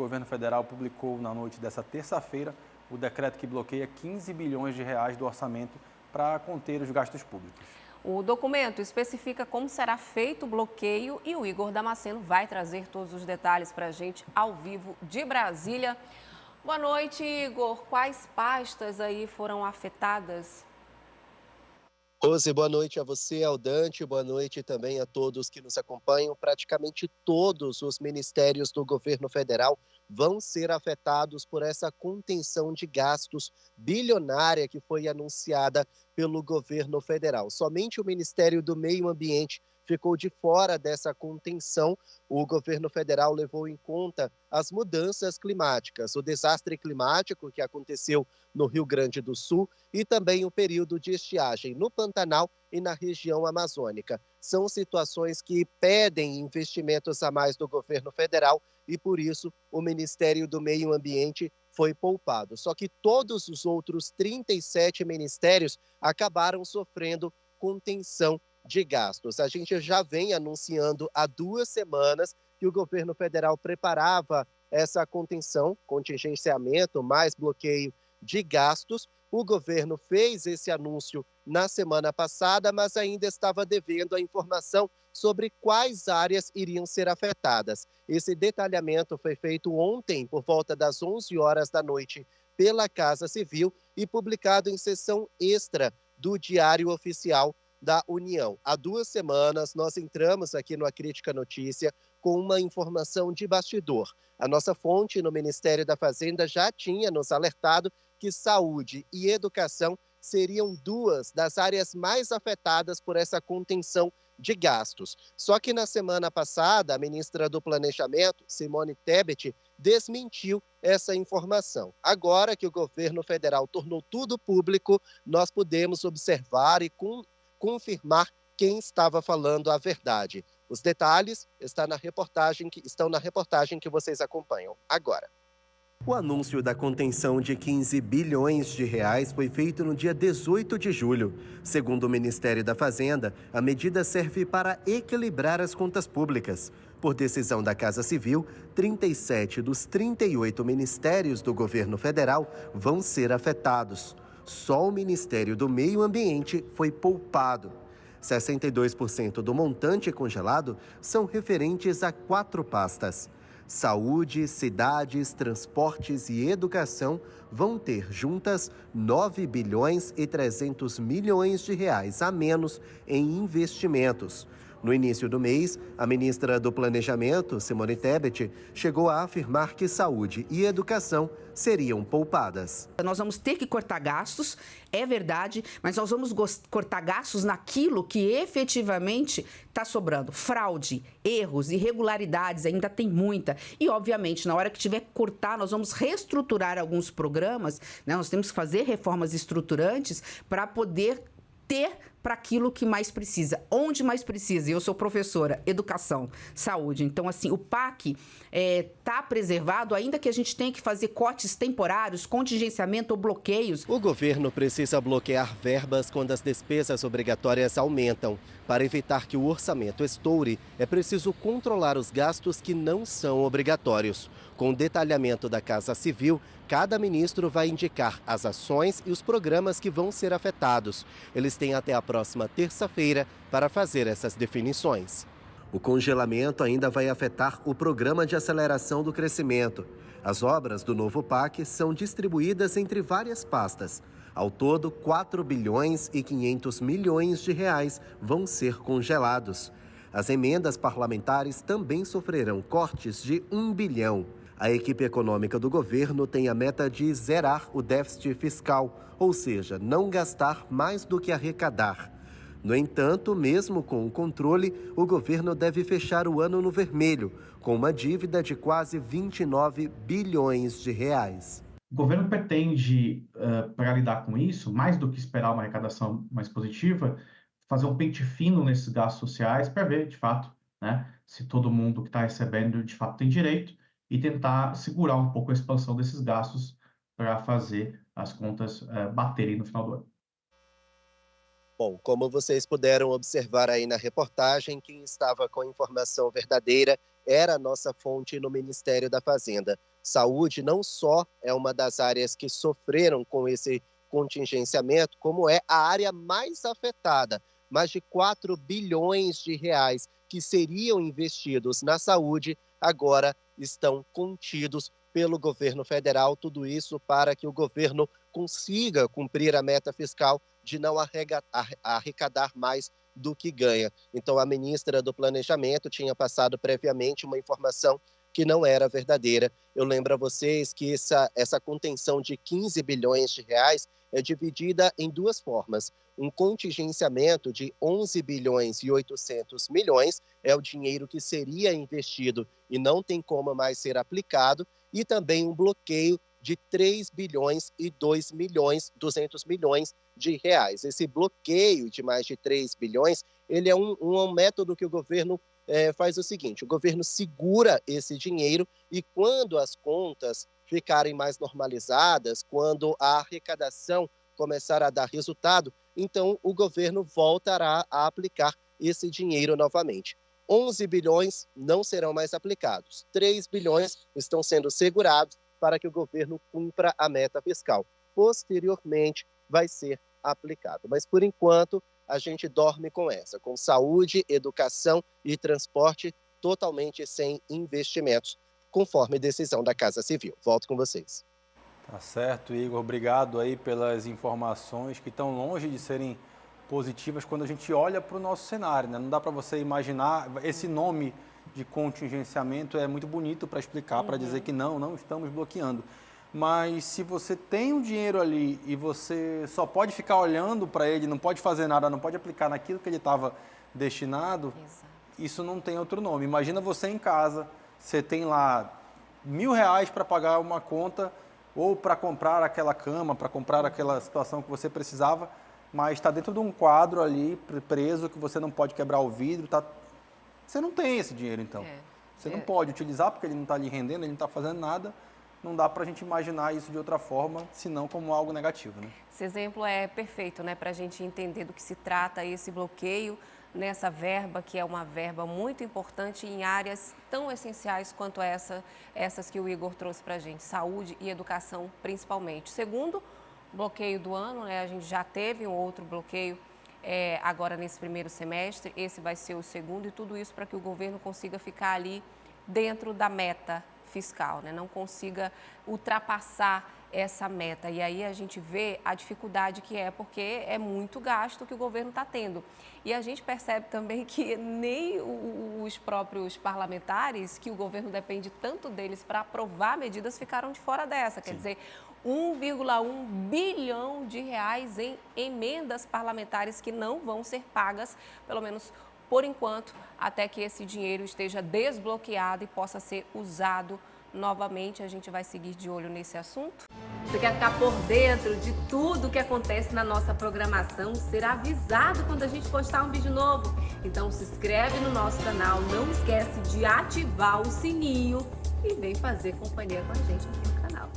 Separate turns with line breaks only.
governo federal publicou na noite dessa terça-feira o decreto que bloqueia 15 bilhões de reais do orçamento para conter os gastos públicos.
O documento especifica como será feito o bloqueio e o Igor Damasceno vai trazer todos os detalhes para a gente ao vivo de Brasília. Boa noite, Igor. Quais pastas aí foram afetadas?
Rose, boa noite a você, ao Dante, boa noite também a todos que nos acompanham. Praticamente todos os ministérios do governo federal vão ser afetados por essa contenção de gastos bilionária que foi anunciada pelo governo federal. Somente o Ministério do Meio Ambiente ficou de fora dessa contenção. O governo federal levou em conta as mudanças climáticas, o desastre climático que aconteceu no Rio Grande do Sul e também o período de estiagem no Pantanal e na região amazônica. São situações que pedem investimentos a mais do governo federal e, por isso, o Ministério do Meio Ambiente foi poupado. Só que todos os outros 37 ministérios acabaram sofrendo contenção de gastos. A gente já vem anunciando há 2 semanas que o governo federal preparava essa contenção, contingenciamento, mais bloqueio de gastos. O governo fez esse anúncio na semana passada, mas ainda estava devendo a informação sobre quais áreas iriam ser afetadas. Esse detalhamento foi feito ontem, por volta das 11 horas da noite, pela Casa Civil e publicado em sessão extra do Diário Oficial da União. Há 2 semanas, nós entramos aqui no A Crítica Notícia com uma informação de bastidor. A nossa fonte no Ministério da Fazenda já tinha nos alertado que saúde e educação seriam 2 das áreas mais afetadas por essa contenção de gastos. Só que na semana passada, a ministra do Planejamento, Simone Tebet, desmentiu essa informação. Agora que o governo federal tornou tudo público, nós podemos observar e confirmar quem estava falando a verdade. Os detalhes estão na reportagem que vocês acompanham agora.
O anúncio da contenção de 15 bilhões de reais foi feito no dia 18 de julho. Segundo o Ministério da Fazenda, a medida serve para equilibrar as contas públicas. Por decisão da Casa Civil, 37 dos 38 ministérios do governo federal vão ser afetados. Só o Ministério do Meio Ambiente foi poupado. 62% do montante congelado são referentes a 4 pastas. Saúde, cidades, transportes e educação vão ter juntas 9 bilhões e 300 milhões de reais a menos em investimentos. No início do mês, a ministra do Planejamento, Simone Tebet, chegou a afirmar que saúde e educação seriam poupadas.
Nós vamos ter que cortar gastos, é verdade, mas nós vamos cortar gastos naquilo que efetivamente está sobrando. Fraude, erros, irregularidades, ainda tem muita. E, obviamente, na hora que tiver que cortar, nós vamos reestruturar alguns programas, né? Nós temos que fazer reformas estruturantes para poder ter para aquilo que mais precisa. Onde mais precisa? Eu sou professora, educação, saúde. Então, assim, o PAC está preservado, ainda que a gente tenha que fazer cortes temporários, contingenciamento ou bloqueios.
O governo precisa bloquear verbas quando as despesas obrigatórias aumentam. Para evitar que o orçamento estoure, é preciso controlar os gastos que não são obrigatórios. Com o detalhamento da Casa Civil, cada ministro vai indicar as ações e os programas que vão ser afetados. Eles têm até a próxima terça-feira para fazer essas definições.
O congelamento ainda vai afetar o Programa de Aceleração do Crescimento. As obras do novo PAC são distribuídas entre várias pastas. Ao todo, 4 bilhões e 500 milhões de reais vão ser congelados. As emendas parlamentares também sofrerão cortes de 1 bilhão. A equipe econômica do governo tem a meta de zerar o déficit fiscal, ou seja, não gastar mais do que arrecadar. No entanto, mesmo com o controle, o governo deve fechar o ano no vermelho, com uma dívida de quase 29 bilhões de reais.
O governo pretende, para lidar com isso, mais do que esperar uma arrecadação mais positiva, fazer um pente fino nesses gastos sociais para ver, de fato, né, se todo mundo que está recebendo, de fato, tem direito e tentar segurar um pouco a expansão desses gastos para fazer as contas baterem no final do ano.
Bom, como vocês puderam observar aí na reportagem, quem estava com a informação verdadeira era a nossa fonte no Ministério da Fazenda. Saúde não só é uma das áreas que sofreram com esse contingenciamento, como é a área mais afetada. Mais de 4 bilhões de reais que seriam investidos na saúde agora estão contidos pelo governo federal. Tudo isso para que o governo consiga cumprir a meta fiscal de não arrecadar mais do que ganha. Então, a ministra do Planejamento tinha passado previamente uma informação que não era verdadeira. Eu lembro a vocês que essa contenção de 15 bilhões de reais é dividida em duas formas. Um contingenciamento de 11 bilhões e 800 milhões é o dinheiro que seria investido e não tem como mais ser aplicado, e também um bloqueio de 3 bilhões e 200 milhões de reais. Esse bloqueio de mais de 3 bilhões, ele é um método que o governo faz o seguinte: o governo segura esse dinheiro e quando as contas ficarem mais normalizadas, quando a arrecadação começar a dar resultado, então o governo voltará a aplicar esse dinheiro novamente. 11 bilhões não serão mais aplicados. 3 bilhões estão sendo segurados para que o governo cumpra a meta fiscal. Posteriormente, vai ser aplicado. Mas, por enquanto, a gente dorme com saúde, educação e transporte totalmente sem investimentos, conforme decisão da Casa Civil. Volto com vocês.
Tá certo, Igor. Obrigado aí pelas informações que estão longe de serem positivas quando a gente olha para o nosso cenário, né? Não dá para você imaginar, esse nome de contingenciamento é muito bonito para explicar, para dizer que não estamos bloqueando. Mas se você tem um dinheiro ali e você só pode ficar olhando para ele, não pode fazer nada, não pode aplicar naquilo que ele estava destinado, isso não tem outro nome. Imagina você em casa, você tem lá R$1.000 para pagar uma conta ou para comprar aquela cama, para comprar aquela situação que você precisava, mas está dentro de um quadro ali preso que você não pode quebrar o vidro, você não tem esse dinheiro então. Você não pode utilizar porque ele não está lhe rendendo, ele não está fazendo nada. Não dá para a gente imaginar isso de outra forma, senão como algo negativo, né?
Esse exemplo é perfeito, né, para a gente entender do que se trata esse bloqueio nessa verba, que é uma verba muito importante em áreas tão essenciais quanto essas que o Igor trouxe para a gente, saúde e educação principalmente. Segundo bloqueio do ano, né, a gente já teve um outro bloqueio agora nesse primeiro semestre, esse vai ser o segundo, e tudo isso para que o governo consiga ficar ali dentro da meta fiscal, né? Não consiga ultrapassar essa meta. E aí a gente vê a dificuldade que é, porque é muito gasto que o governo está tendo. E a gente percebe também que nem os próprios parlamentares, que o governo depende tanto deles para aprovar medidas, ficaram de fora dessa. Quer dizer, 1,1 bilhão de reais em emendas parlamentares que não vão ser pagas, pelo menos por enquanto, até que esse dinheiro esteja desbloqueado e possa ser usado novamente. A gente vai seguir de olho nesse assunto. Você quer ficar por dentro de tudo que acontece na nossa programação, ser avisado quando a gente postar um vídeo novo? Então se inscreve no nosso canal, não esquece de ativar o sininho e vem fazer companhia com a gente aqui no canal.